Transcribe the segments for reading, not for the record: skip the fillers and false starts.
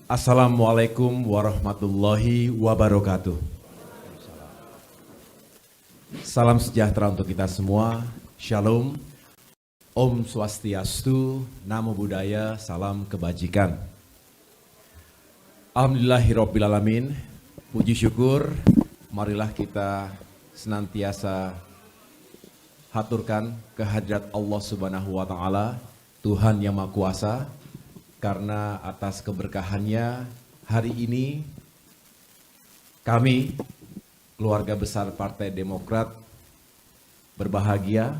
Assalamualaikum warahmatullahi wabarakatuh. Salam sejahtera untuk kita semua. Shalom. Om Swastiastu. Namo Buddhaya. Salam kebajikan. Alhamdulillahirrabbilalamin. Puji syukur. Marilah kita senantiasa haturkan kehadirat Allah Subhanahu wa Ta'ala, Tuhan yang Maha Kuasa. Karena atas keberkahannya hari ini kami keluarga besar Partai Demokrat berbahagia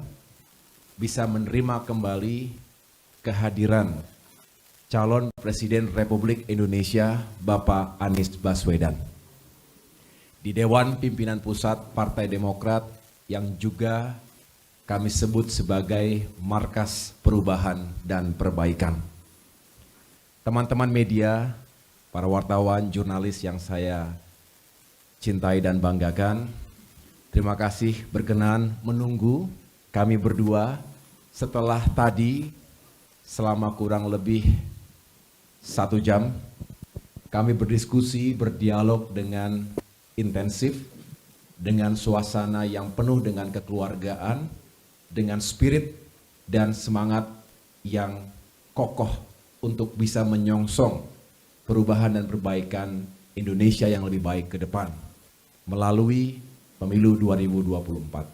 bisa menerima kembali kehadiran calon Presiden Republik Indonesia Bapak Anies Baswedan di Dewan Pimpinan Pusat Partai Demokrat yang juga kami sebut sebagai markas perubahan dan perbaikan. Teman-teman media, para wartawan, jurnalis yang saya cintai dan banggakan, terima kasih berkenan menunggu kami berdua setelah tadi selama kurang lebih 1 jam kami berdiskusi, berdialog dengan intensif, dengan suasana yang penuh dengan kekeluargaan, dengan spirit dan semangat yang kokoh untuk bisa menyongsong perubahan dan perbaikan Indonesia yang lebih baik ke depan melalui pemilu 2024.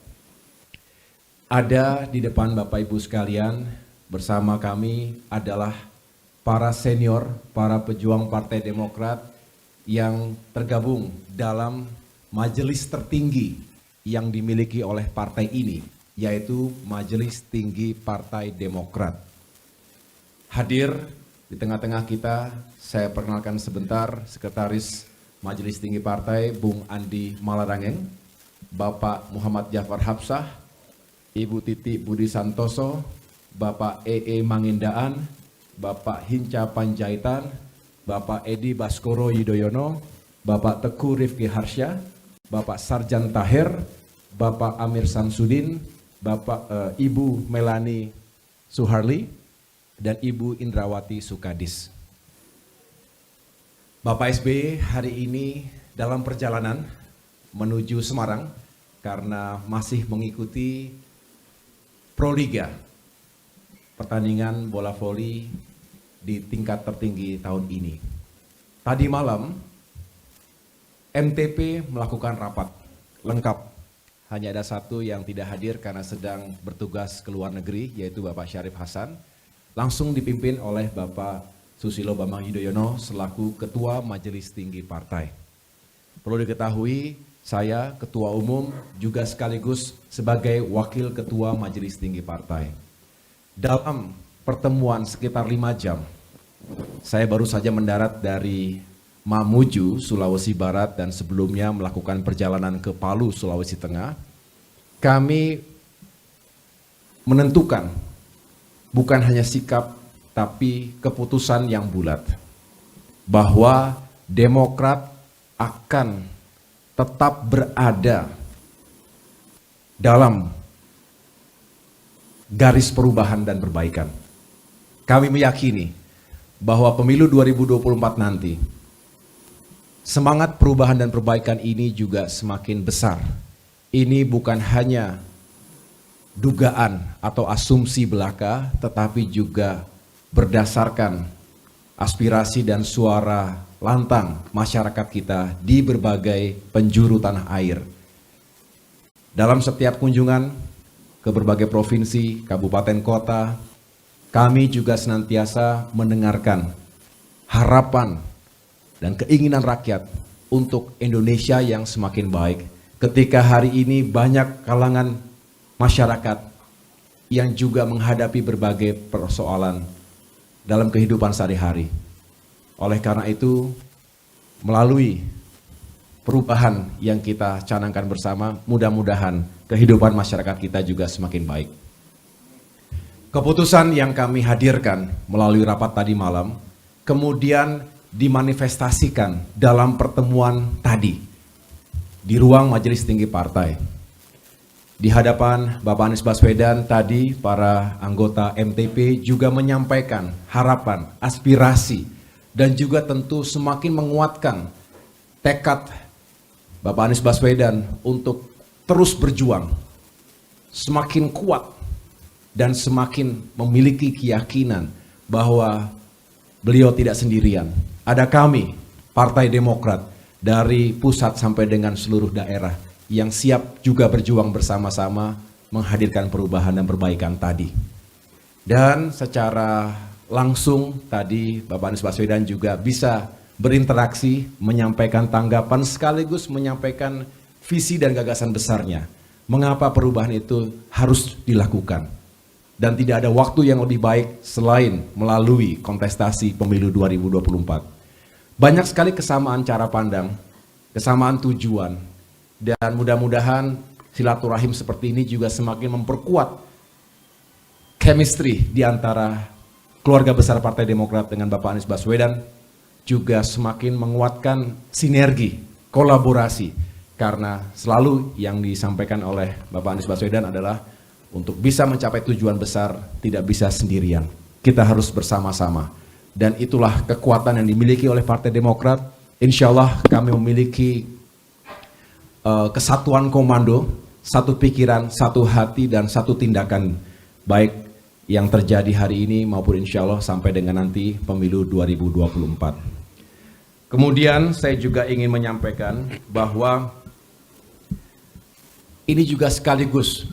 Ada di depan Bapak Ibu sekalian bersama kami adalah para senior, para pejuang Partai Demokrat yang tergabung dalam majelis tertinggi yang dimiliki oleh partai ini, yaitu Majelis Tinggi Partai Demokrat. Hadir di tengah-tengah kita, saya perkenalkan sebentar Sekretaris Majelis Tinggi Partai, Bung Andi Malarangeng, Bapak Muhammad Jafar Hapsah, Ibu Titi Budi Santoso, Bapak E.E. Mangindaan, Bapak Hinca Panjaitan, Bapak Edi Baskoro Yudhoyono, Bapak Teguh Rifki Harsya, Bapak Sarjan Tahir, Bapak Amir Samsudin, Bapak Ibu Melani Suharli, dan Ibu Indrawati Sukadis. Bapak SBY hari ini dalam perjalanan menuju Semarang karena masih mengikuti Proliga, pertandingan bola voli di tingkat tertinggi tahun ini. Tadi malam MTP melakukan rapat lengkap. Hanya ada satu yang tidak hadir karena sedang bertugas ke luar negeri, yaitu Bapak Syarif Hasan. Langsung dipimpin oleh Bapak Susilo Bambang Yudhoyono selaku Ketua Majelis Tinggi Partai. Perlu diketahui, saya Ketua Umum juga sekaligus sebagai Wakil Ketua Majelis Tinggi Partai. Dalam pertemuan sekitar 5 jam, saya baru saja mendarat dari Mamuju, Sulawesi Barat, dan sebelumnya melakukan perjalanan ke Palu, Sulawesi Tengah. Kami menentukan bukan hanya sikap, tapi keputusan yang bulat bahwa Demokrat akan tetap berada dalam garis perubahan dan perbaikan. Kami meyakini bahwa pemilu 2024 nanti semangat perubahan dan perbaikan ini juga semakin besar. Ini bukan hanya dugaan atau asumsi belaka, tetapi juga berdasarkan aspirasi dan suara lantang masyarakat kita di berbagai penjuru tanah air. Dalam setiap kunjungan ke berbagai provinsi, kabupaten, kota, kami juga senantiasa mendengarkan harapan dan keinginan rakyat untuk Indonesia yang semakin baik. Ketika hari ini banyak kalangan masyarakat yang juga menghadapi berbagai persoalan dalam kehidupan sehari-hari. Oleh karena itu, melalui perubahan yang kita canangkan bersama, mudah-mudahan kehidupan masyarakat kita juga semakin baik. keputusan yang kami hadirkan melalui rapat tadi malam kemudian dimanifestasikan dalam pertemuan tadi di ruang Majelis Tinggi Partai. Di hadapan Bapak Anies Baswedan tadi para anggota MTP juga menyampaikan harapan, aspirasi, dan juga tentu semakin menguatkan tekad Bapak Anies Baswedan untuk terus berjuang, semakin kuat dan semakin memiliki keyakinan bahwa beliau tidak sendirian. Ada kami, Partai Demokrat, dari pusat sampai dengan seluruh daerah yang siap juga berjuang bersama-sama menghadirkan perubahan dan perbaikan tadi. Dan secara langsung tadi Bapak Anies Baswedan juga bisa berinteraksi, menyampaikan tanggapan sekaligus menyampaikan visi dan gagasan besarnya. Mengapa perubahan itu harus dilakukan. Dan tidak ada waktu yang lebih baik selain melalui kontestasi pemilu 2024. Banyak sekali kesamaan cara pandang, kesamaan tujuan, dan mudah-mudahan silaturahim seperti ini juga semakin memperkuat chemistry di antara keluarga besar Partai Demokrat dengan Bapak Anies Baswedan, juga semakin menguatkan sinergi, kolaborasi, karena selalu yang disampaikan oleh Bapak Anies Baswedan adalah untuk bisa mencapai tujuan besar tidak bisa sendirian, kita harus bersama-sama. Dan itulah kekuatan yang dimiliki oleh Partai Demokrat. Insya Allah kami memiliki kesatuan komando, satu pikiran, satu hati, dan satu tindakan baik yang terjadi hari ini maupun insya Allah sampai dengan nanti pemilu 2024. Kemudian saya juga ingin menyampaikan bahwa ini juga sekaligus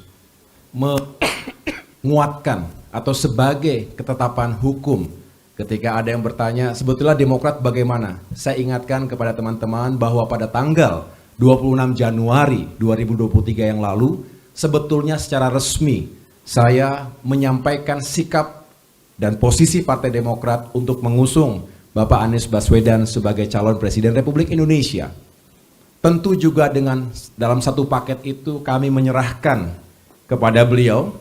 menguatkan atau sebagai ketetapan hukum ketika ada yang bertanya sebetulnya Demokrat bagaimana. Saya ingatkan kepada teman-teman bahwa pada tanggal 26 Januari 2023 yang lalu, sebetulnya secara resmi saya menyampaikan sikap dan posisi Partai Demokrat untuk mengusung Bapak Anies Baswedan sebagai calon Presiden Republik Indonesia. Tentu juga dengan dalam satu paket itu kami menyerahkan kepada beliau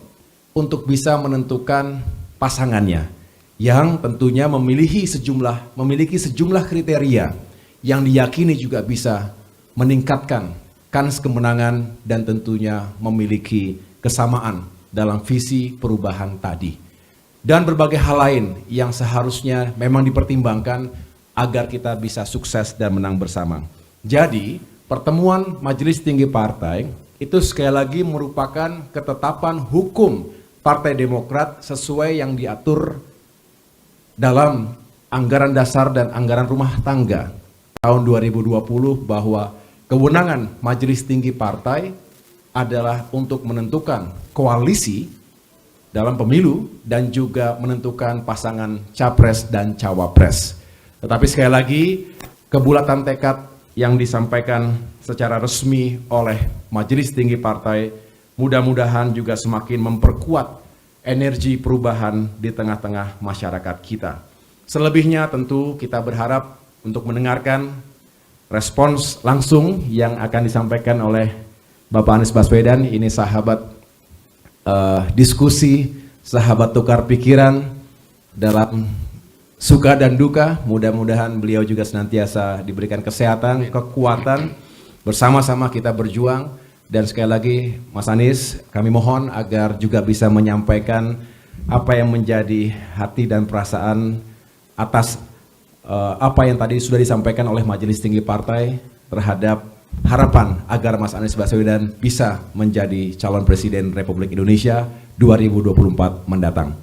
untuk bisa menentukan pasangannya yang tentunya memiliki sejumlah kriteria yang diyakini juga bisa meningkatkan kans kemenangan dan tentunya memiliki kesamaan dalam visi perubahan tadi. Dan berbagai hal lain yang seharusnya memang dipertimbangkan agar kita bisa sukses dan menang bersama. Jadi, pertemuan Majelis Tinggi Partai itu sekali lagi merupakan ketetapan hukum Partai Demokrat sesuai yang diatur dalam anggaran dasar dan anggaran rumah tangga tahun 2020 bahwa kewenangan Majelis Tinggi Partai adalah untuk menentukan koalisi dalam pemilu dan juga menentukan pasangan capres dan cawapres. Tetapi sekali lagi, kebulatan tekad yang disampaikan secara resmi oleh Majelis Tinggi Partai mudah-mudahan juga semakin memperkuat energi perubahan di tengah-tengah masyarakat kita. Selebihnya tentu kita berharap untuk mendengarkan respons langsung yang akan disampaikan oleh Bapak Anies Baswedan. Ini sahabat diskusi, sahabat tukar pikiran dalam suka dan duka. Mudah-mudahan beliau juga senantiasa diberikan kesehatan, kekuatan, bersama-sama kita berjuang. Dan sekali lagi Mas Anies, kami mohon agar juga bisa menyampaikan apa yang menjadi hati dan perasaan atas apa yang tadi sudah disampaikan oleh Majelis Tinggi Partai terhadap harapan agar Mas Anies Baswedan bisa menjadi calon Presiden Republik Indonesia 2024 mendatang.